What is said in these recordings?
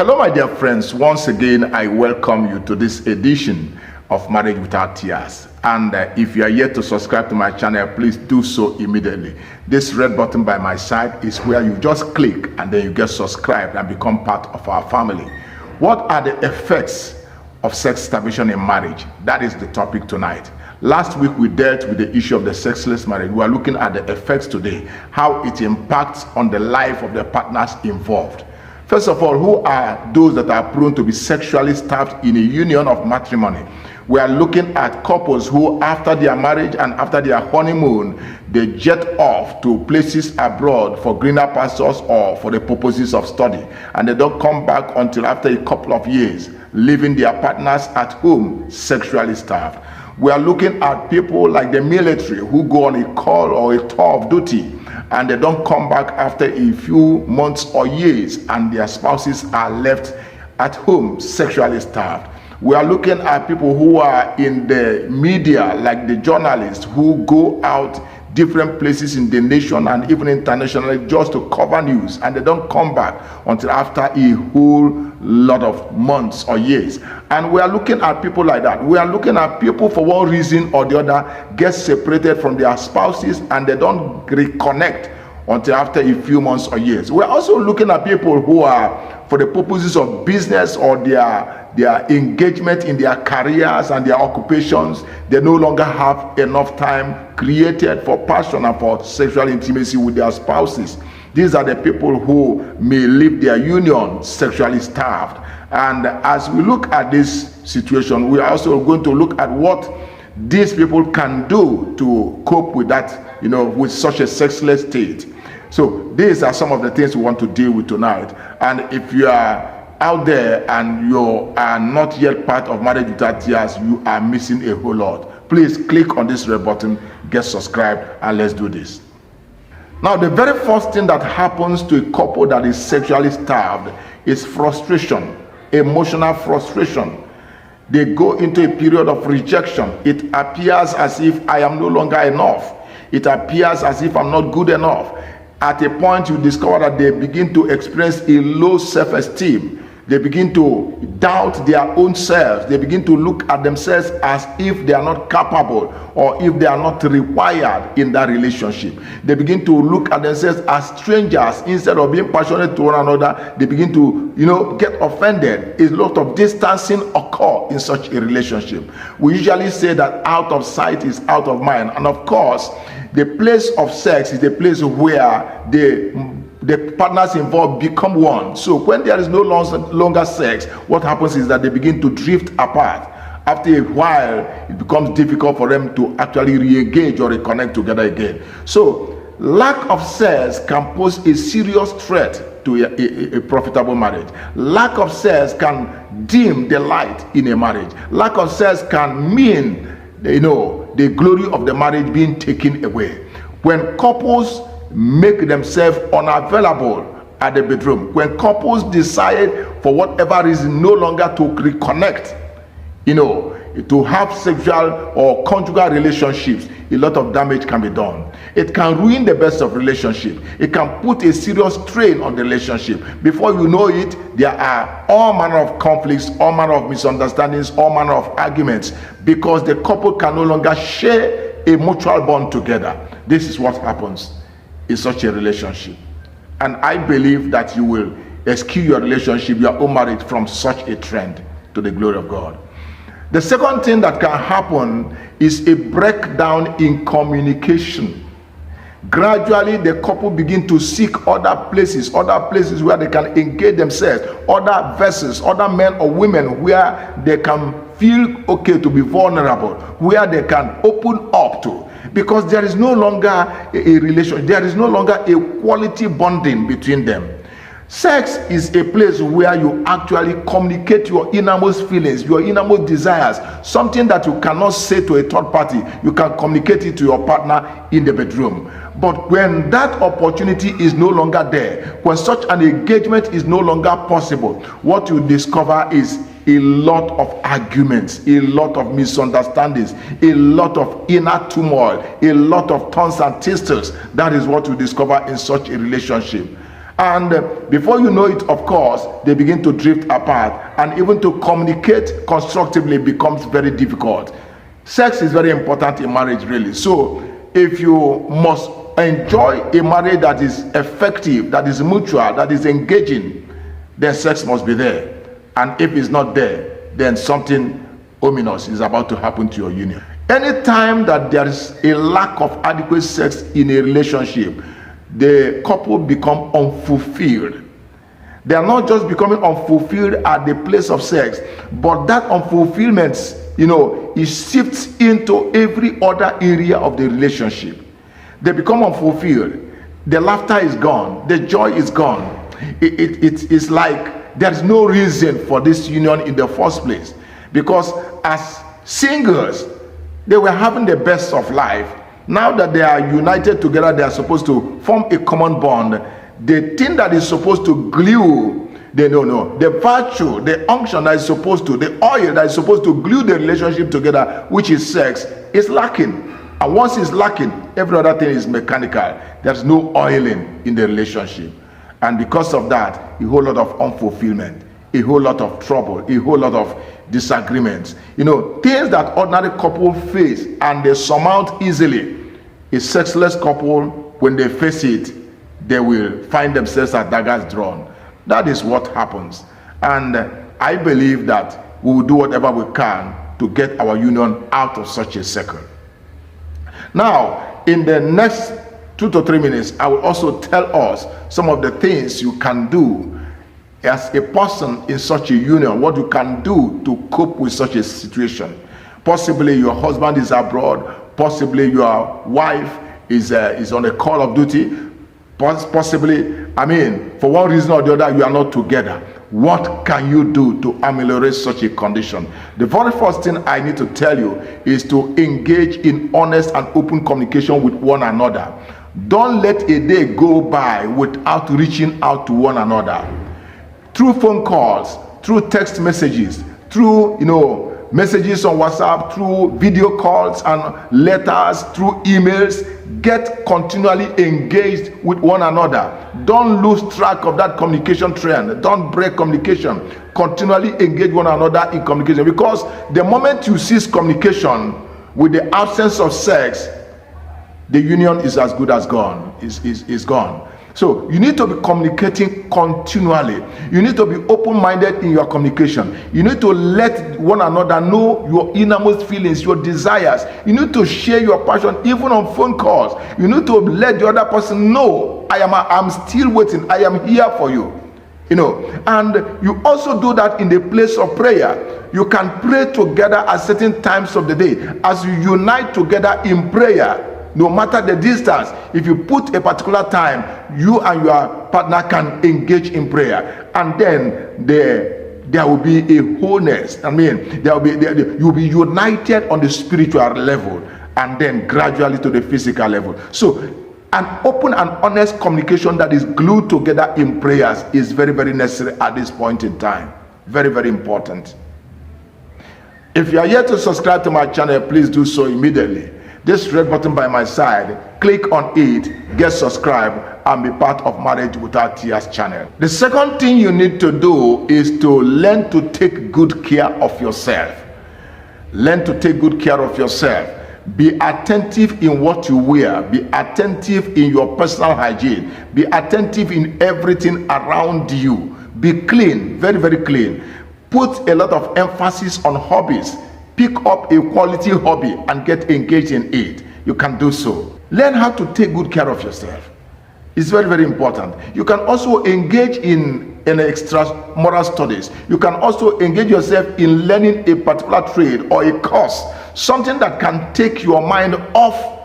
Hello, my dear friends. Once again, I welcome you to this edition of Marriage Without Tears. And if you are yet to subscribe to my channel, please do so immediately. This red button by my side is where you just click and then you get subscribed and become part of our family. What are the effects of sex starvation in marriage? That is the topic tonight. Last week we dealt with the issue of the sexless marriage. We are looking at the effects today, how it impacts on the life of the partners involved. First of all, who are those that are prone to be sexually starved in a union of matrimony? We are looking at couples who, after their marriage and after their honeymoon, they jet off to places abroad for greener pastures or for the purposes of study, and they don't come back until after a couple of years, leaving their partners at home sexually starved. We are looking at people like the military who go on a call or a tour of duty and they don't come back after a few months or years, and their spouses are left at home sexually starved. We are looking at people who are in the media, like the journalists who go out different places in the nation and even internationally just to cover news, and they don't come back until after a whole lot of months or years. And we are looking at people like that. We are looking at people, for one reason or the other, get separated from their spouses and they don't reconnect until after a few months or years. We're also looking at people who are, for the purposes of business or their engagement in their careers and their occupations, they no longer have enough time created for passion and for sexual intimacy with their spouses. These are the people who may leave their union sexually starved. And as we look at this situation, we are also going to look at what these people can do to cope with that, with such a sexless state. So these are some of the things we want to deal with tonight. And if you are out there and you are not yet part of Marriage Without Tears, you are missing a whole lot. Please click on this red button, get subscribed, and let's do this. Now, the very first thing that happens to a couple that is sexually starved is frustration, emotional frustration. They go into a period of rejection. It appears as if I am no longer enough. It appears as if I'm not good enough. At a point, you discover that they begin to experience a low self-esteem. They begin to doubt their own selves. They begin to look at themselves as if they are not capable or if they are not required in that relationship. They begin to look at themselves as strangers. Instead of being passionate to one another, they begin to, get offended. A lot of distancing occur in such a relationship. We usually say that out of sight is out of mind. And of course, the place of sex is the place where the partners involved become one. So when there is no longer sex, what happens is that they begin to drift apart. After a while, it becomes difficult for them to actually re-engage or reconnect together again. So lack of sex can pose a serious threat to a profitable marriage. Lack of sex can dim the light in a marriage. Lack of sex can mean, the glory of the marriage being taken away. When couples make themselves unavailable at the bedroom, when couples decide for whatever reason no longer to reconnect, to have sexual or conjugal relationships, a lot of damage can be done. It can ruin the best of relationship. It can put a serious strain on the relationship. Before you know it, there are all manner of conflicts, all manner of misunderstandings, all manner of arguments, because the couple can no longer share a mutual bond together. This is what happens in such a relationship. And I believe that you will rescue your relationship, your own marriage, from such a trend, to the glory of God. The second thing that can happen is a breakdown in communication. Gradually, the couple begin to seek other places where they can engage themselves, other vessels, other men or women where they can feel okay to be vulnerable, where they can open up to. Because there is no longer a relation, there is no longer a quality bonding between them. Sex is a place where you actually communicate your innermost feelings, your innermost desires, something that you cannot say to a third party. You can communicate it to your partner in the bedroom. But when that opportunity is no longer there, when such an engagement is no longer possible, what you discover is a lot of arguments, a lot of misunderstandings, a lot of inner turmoil, a lot of taunts and testers. That is what you discover in such a relationship. And before you know it, of course, they begin to drift apart, and even to communicate constructively becomes very difficult. Sex is very important in marriage, really. So if you must enjoy a marriage that is effective, that is mutual, that is engaging, then sex must be there. And if it's not there, then something ominous is about to happen to your union. Anytime that there is a lack of adequate sex in a relationship, the couple become unfulfilled. They are not just becoming unfulfilled at the place of sex, but that unfulfillment, it shifts into every other area of the relationship. They become unfulfilled. The laughter is gone. The joy is gone. It's like there's no reason for this union in the first place, because as singles, they were having the best of life. Now that they are united together, they are supposed to form a common bond. The thing that is supposed to glue, they don't know. The virtue, the unction that is supposed to, the oil that is supposed to glue the relationship together, which is sex, is lacking. And once it's lacking, every other thing is mechanical. There's no oiling in the relationship. And because of that, a whole lot of unfulfillment, a whole lot of trouble, a whole lot of disagreements. Things that ordinary couple face and they surmount easily. A sexless couple, when they face it, they will find themselves at daggers drawn. That is what happens. And I believe that we will do whatever we can to get our union out of such a circle. Now, in the next 2 to 3 minutes, I will also tell us some of the things you can do as a person in such a union, what you can do to cope with such a situation. Possibly your husband is abroad, possibly your wife is on a call of duty, possibly, for one reason or the other, you are not together. What can you do to ameliorate such a condition? The very first thing I need to tell you is to engage in honest and open communication with one another. Don't let a day go by without reaching out to one another. Through phone calls, through text messages, through messages on WhatsApp, through video calls and letters, through emails, get continually engaged with one another. Don't lose track of that communication trend. Don't break communication. Continually engage one another in communication, because the moment you cease communication with the absence of sex, the union is as good as gone, is gone. So you need to be communicating continually. You need to be open-minded in your communication. You need to let one another know your innermost feelings, your desires. You need to share your passion even on phone calls. You need to let the other person know, I'm still waiting. I am here for you. And you also do that in the place of prayer. You can pray together at certain times of the day. As you unite together in prayer, no matter the distance, if you put a particular time, you and your partner can engage in prayer, and then there will be a wholeness. You'll be united on the spiritual level, and then gradually to the physical level. So an open and honest communication that is glued together in prayers is very, very necessary at this point in time. Very, very important. If you are yet to subscribe to my channel, please do so immediately. This red button by my side, click on it, get subscribed, and be part of Marriage Without Tears channel. The second thing you need to do is to learn to take good care of yourself. Learn to take good care of yourself. Be attentive in what you wear. Be attentive in your personal hygiene. Be attentive in everything around you. Be clean, very, very clean. Put a lot of emphasis on hobbies. Pick up a quality hobby and get engaged in it. You can do so. Learn how to take good care of yourself. It's very, very important. You can also engage in extramural studies. You can also engage yourself in learning a particular trade or a course. Something that can take your mind off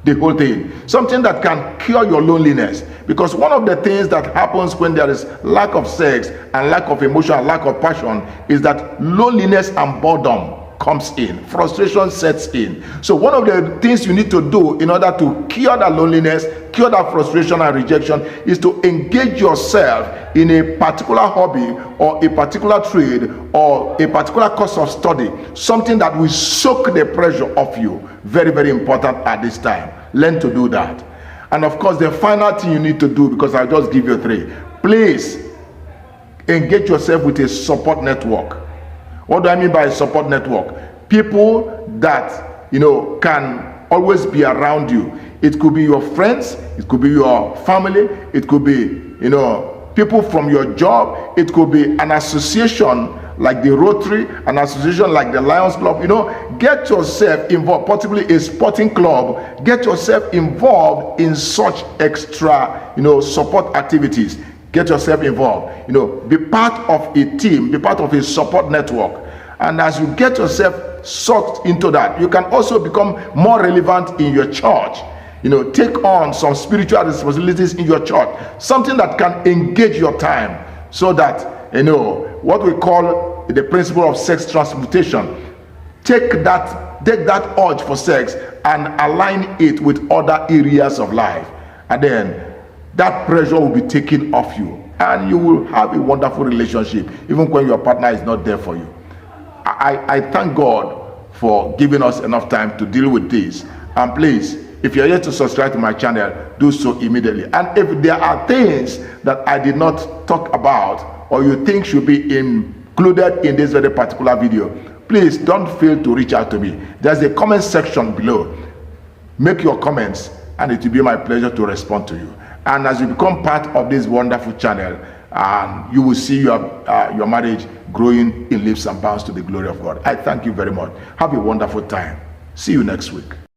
the whole thing. Something that can cure your loneliness. Because one of the things that happens when there is lack of sex and lack of emotion and lack of passion is that loneliness and boredom comes in. Frustration sets in. So one of the things you need to do in order to cure that loneliness, cure that frustration and rejection, is to engage yourself in a particular hobby or a particular trade or a particular course of study. Something that will soak the pressure off you. Very, very important at this time. Learn to do that. And of course, the final thing you need to do, because I'll just give you 3, please engage yourself with a support network. What do I mean by a support network? People that, you know, can always be around you. It could be your friends, it could be your family, it could be, you know, people from your job, it could be an association like the Rotary, an association like the Lions Club. You know, get yourself involved, possibly a sporting club. Get yourself involved in such extra, you know, support activities. Get yourself involved. You know, be part of a team, be part of a support network. And as you get yourself sucked into that, you can also become more relevant in your church. You know, take on some spiritual responsibilities in your church, something that can engage your time, so that, you know, what we call the principle of sex transmutation. Take that urge for sex and align it with other areas of life, and then that pressure will be taken off you, and you will have a wonderful relationship even when your partner is not there for you. I thank God for giving us enough time to deal with this. And please, if you're yet to subscribe to my channel, do so immediately. And if there are things that I did not talk about, or you think should be included in this very particular video, please don't fail to reach out to me. There's a comment section below. Make your comments, and it will be my pleasure to respond to you. And as you become part of this wonderful channel, you will see your marriage growing in leaps and bounds to the glory of God. I thank you very much. Have a wonderful time. See you next week.